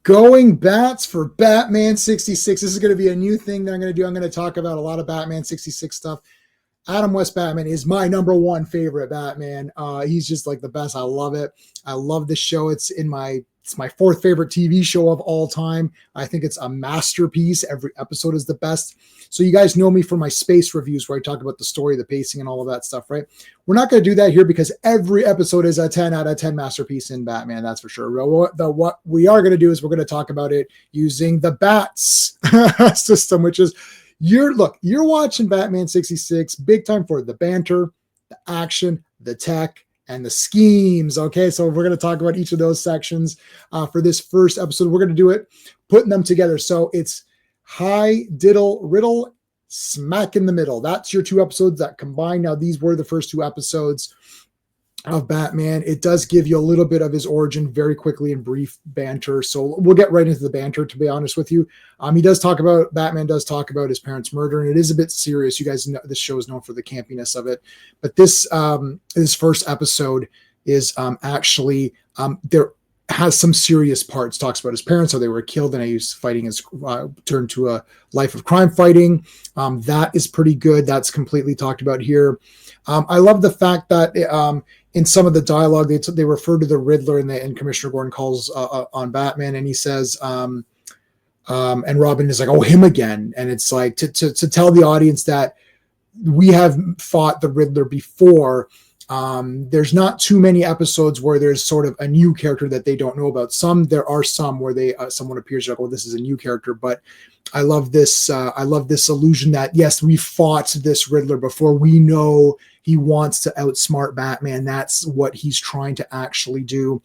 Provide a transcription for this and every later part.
Going bats for Batman 66. This is going to be a new thing that I'm going to do. I'm going to talk about a lot of Batman 66 stuff. Adam West Batman is my number one favorite Batman. He's just like the best. I love it. I love the show. It's my fourth favorite TV show of all time. I think it's a masterpiece. Every episode is the best. So you guys know me for my space reviews where I talk about the story, the pacing, and all of that stuff, right? We're not going to do that here because every episode is a 10 out of 10 masterpiece in Batman. That's for sure. What we are going to do is we're going to talk about it using the BATS system, which is you're watching Batman 66, big time for the banter, the action, the tech, and the schemes. Okay, so we're going to talk about each of those sections for this first episode. We're going to do it putting them together. So it's High, Diddle, Riddle, smack in the middle. That's your two episodes that combine. Now, these were the first two episodes of Batman. It does give you a little bit of his origin very quickly in brief banter. So we'll get right into the banter, to be honest with you. Batman does talk about his parents' murder, and it is a bit serious. You guys know this show is known for the campiness of it. But this first episode is actually there has some serious parts. Talks about his parents, how they were killed, and how he's fighting his turned to a life of crime fighting. That is pretty good. That's completely talked about here. I love the fact that in some of the dialogue, they refer to the Riddler, and Commissioner Gordon calls on Batman, and he says, and Robin is like, "Oh, him again," and it's like to tell the audience that we have fought the Riddler before. There's not too many episodes where there's sort of a new character that they don't know about. There are some where someone appears like, "Oh, this is a new character," but I love this. I love this illusion that yes, we fought this Riddler before. We know he wants to outsmart Batman. That's what he's trying to actually do.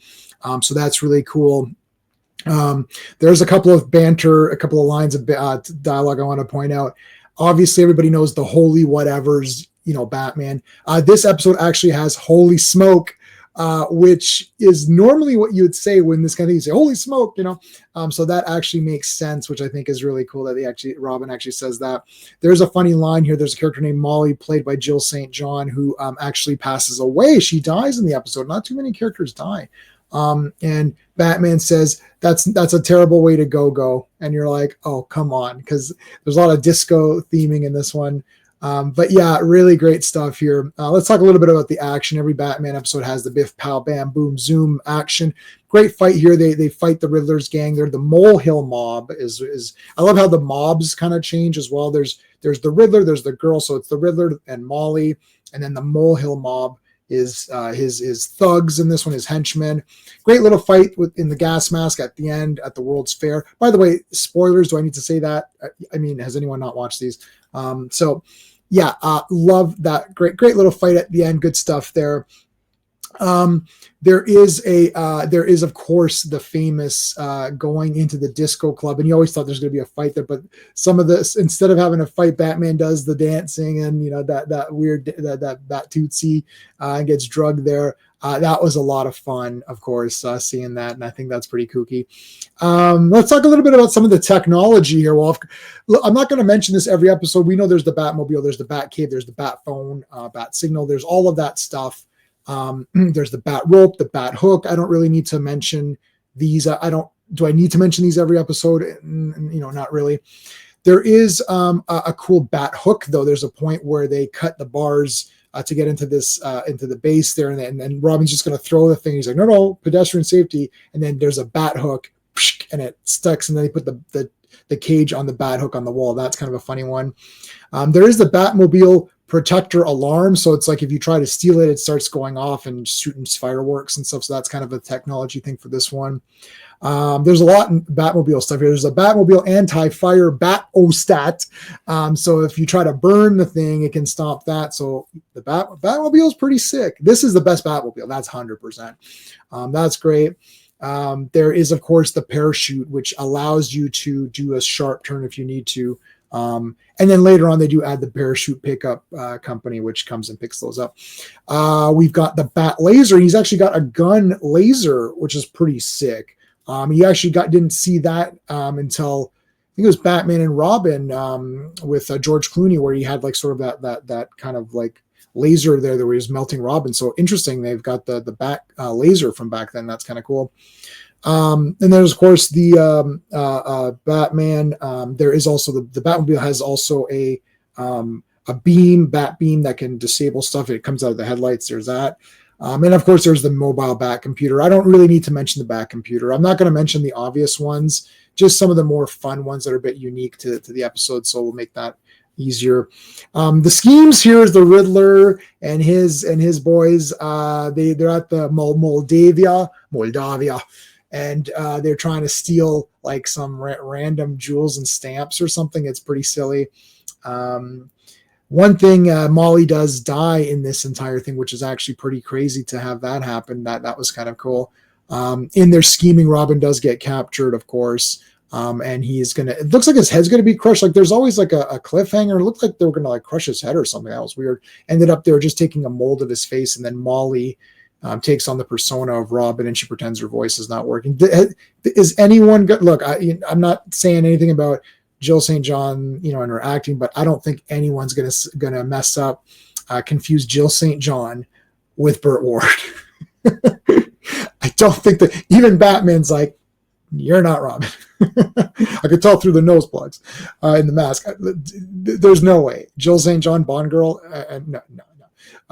So that's really cool. There's a couple of lines of dialogue I want to point out. Obviously, everybody knows the holy whatevers, Batman. This episode actually has holy smoke, which is normally what you would say when this kind of thing, you say, holy smoke, so that actually makes sense, which I think is really cool that Robin actually says that. There's a funny line here. There's a character named Molly, played by Jill St. John, who actually passes away. She dies in the episode. Not too many characters die. And Batman says, that's a terrible way to go. And you're like, oh, come on. Because there's a lot of disco theming in this one. But yeah, really great stuff here. Let's talk a little bit about the action. Every Batman episode has the biff, pow, bam, boom, zoom action. Great fight here. They fight the Riddler's gang. They're the Molehill mob. I love how the mobs kind of change as well. There's the Riddler, there's the girl. So it's the Riddler and Molly, and then the Molehill mob is his thugs in this one, his henchmen. Great little fight in the gas mask at the end at the World's Fair. By the way, spoilers, do I need to say that? I mean, has anyone not watched these? So yeah, love that. Great little fight at the end. Good stuff there. There is of course the famous going into the disco club, and you always thought there's going to be a fight there, but some of this, instead of having a fight, Batman does the dancing, and that weird that Tootsie gets drugged there. That was a lot of fun, of course, seeing that, and I think that's pretty kooky. Let's talk a little bit about some of the technology here. Well, I'm not going to mention this every episode. We know there's the Batmobile, there's the Batcave, there's the Bat phone, Bat signal, there's all of that stuff. There's the Bat rope, the Bat hook. I don't really need to mention these. Do I need to mention these every episode? Not really. There is a cool Bat hook, though. There's a point where they cut the bars to get into the base there, and then Robin's just going to throw the thing. He's like, no, pedestrian safety. And then there's a Bat hook, and it sticks, and then they put the cage on the Bat hook on the wall. That's kind of a funny one. There is the Batmobile protector alarm, so it's like if you try to steal it, it starts going off and shooting fireworks and stuff. So that's kind of a technology thing for this one. There's a lot in Batmobile stuff here. There's a Batmobile anti-fire Bat-O-Stat. So if you try to burn the thing, it can stop that. So the Batmobile is pretty sick. This is the best Batmobile. That's 100%. That's great. There is, of course, the parachute, which allows you to do a sharp turn if you need to. And then later on, they do add the parachute pickup company, which comes and picks those up. We've got the Bat laser. He's actually got a gun laser, which is pretty sick. He actually didn't see that until I think it was Batman and Robin with George Clooney, where he had like sort of that kind of like laser there that was melting Robin. So interesting. They've got the back laser from back then. That's kind of cool. And there's of course the Batman. There is also the Batmobile has also a bat beam that can disable stuff. It comes out of the headlights. There's that. And of course, there's the mobile bat computer. I don't really need to mention the bat computer. I'm not going to mention the obvious ones, just some of the more fun ones that are a bit unique to the episode. So we'll make that easier. The schemes here is the Riddler and his boys. They're at the Moldavia, and they're trying to steal like some random jewels and stamps or something. It's pretty silly. One thing, Molly does die in this entire thing, which is actually pretty crazy to have that happen. That was kind of cool. In their scheming, Robin does get captured, of course. And it looks like his head's going to be crushed. Like there's always like a cliffhanger. It looked like they were going to like crush his head or something. That was weird. Ended up, they were just taking a mold of his face. And then Molly takes on the persona of Robin and she pretends her voice is not working. Is anyone good? Look, I'm not saying anything about Jill St. John, and her acting, but I don't think anyone's gonna mess up, confuse Jill St. John with Burt Ward. I don't think that even Batman's like, you're not Robin. I could tell through the nose plugs in the mask. There's no way. Jill St. John, Bond girl, no.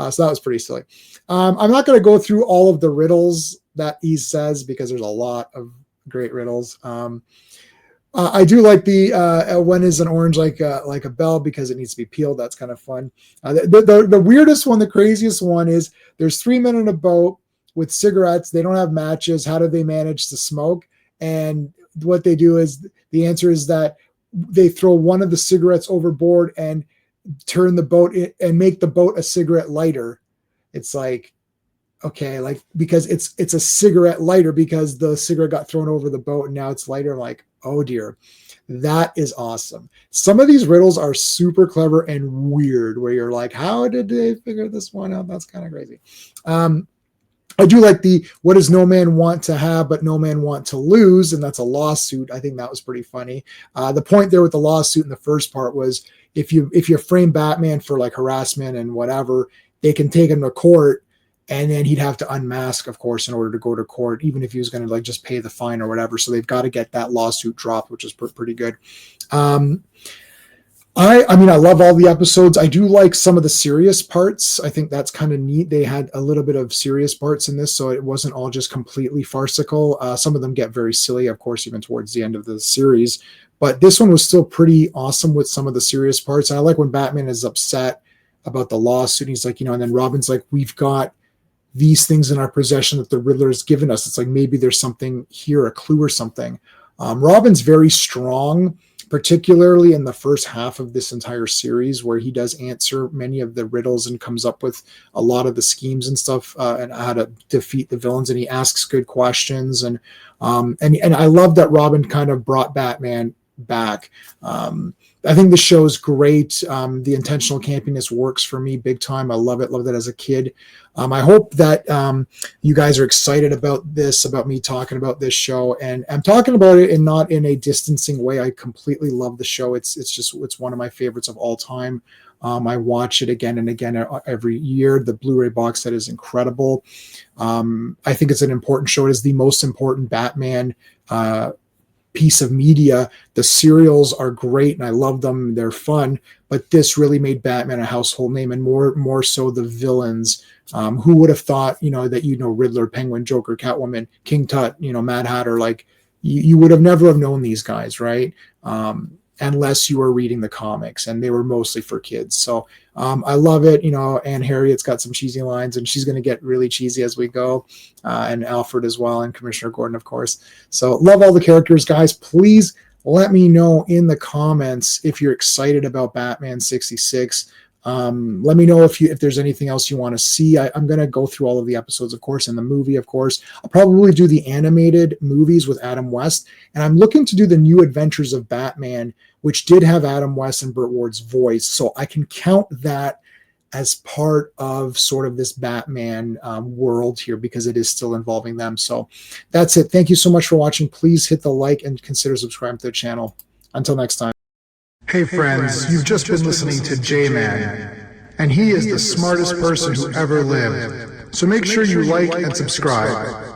So that was pretty silly. I'm not going to go through all of the riddles that he says because there's a lot of great riddles. I do like the when is an orange like a bell because it needs to be peeled. That's kind of fun. The weirdest one, the craziest one is there's 3 men in a boat with cigarettes. They don't have matches. How do they manage to smoke? And what they do is the answer is that they throw one of the cigarettes overboard and turn the boat and make the boat a cigarette lighter. It's like, okay, like because it's a cigarette lighter because the cigarette got thrown over the boat and now it's lighter. I'm like, oh dear, that is awesome. Some of these riddles are super clever and weird where you're like, how did they figure this one out? That's kind of crazy. I do like what does no man want to have, but no man want to lose? And that's a lawsuit. I think that was pretty funny. The point there with the lawsuit in the first part was if you frame Batman for like harassment and whatever, they can take him to court and then he'd have to unmask, of course, in order to go to court, even if he was going to like just pay the fine or whatever. So they've got to get that lawsuit dropped, which is pretty good. I mean, I love all the episodes. I do like some of the serious parts. I think that's kind of neat. They had a little bit of serious parts in this, so it wasn't all just completely farcical. Some of them get very silly, of course, even towards the end of the series. But this one was still pretty awesome with some of the serious parts. And I like when Batman is upset about the lawsuit. He's like, and then Robin's like, we've got these things in our possession that the Riddler has given us. It's like maybe there's something here, a clue or something. Robin's very strong, particularly in the first half of this entire series where he does answer many of the riddles and comes up with a lot of the schemes and stuff and how to defeat the villains. And he asks good questions. And I love that Robin kind of brought Batman back. I think the show is great. The intentional campiness works for me big time. I love it. Loved it as a kid. I hope that you guys are excited about me talking about this show. And I'm talking about it and not in a distancing way. I completely love the show. It's one of my favorites of all time. I watch it again and again every year. The Blu-ray box set is incredible. I think it's an important show. It is the most important Batman piece of media. The serials are great and I love them. They're fun, but this really made Batman a household name, and more so the villains. Who would have thought, that Riddler, Penguin, Joker, Catwoman, King Tut, Mad Hatter, like you would have never have known these guys, right? Unless you were reading the comics, and they were mostly for kids. So I love it. Anne Harriet's got some cheesy lines, and she's going to get really cheesy as we go. And Alfred as well, and Commissioner Gordon, of course. So love all the characters, guys. Please let me know in the comments if you're excited about Batman 66. Let me know if there's anything else you want to see. I'm going to go through all of the episodes, of course, and the movie, of course. I'll probably do the animated movies with Adam West, and I'm looking to do the New Adventures of Batman, which did have Adam West and Burt Ward's voice, so I can count that as part of sort of this Batman world here because it is still involving them. So that's it. Thank you so much for watching. Please hit the like and consider subscribing to the channel. Until next time. Hey friends, you've just been listening to J-Man. and he is the smartest person who ever lived. So make sure you like and subscribe.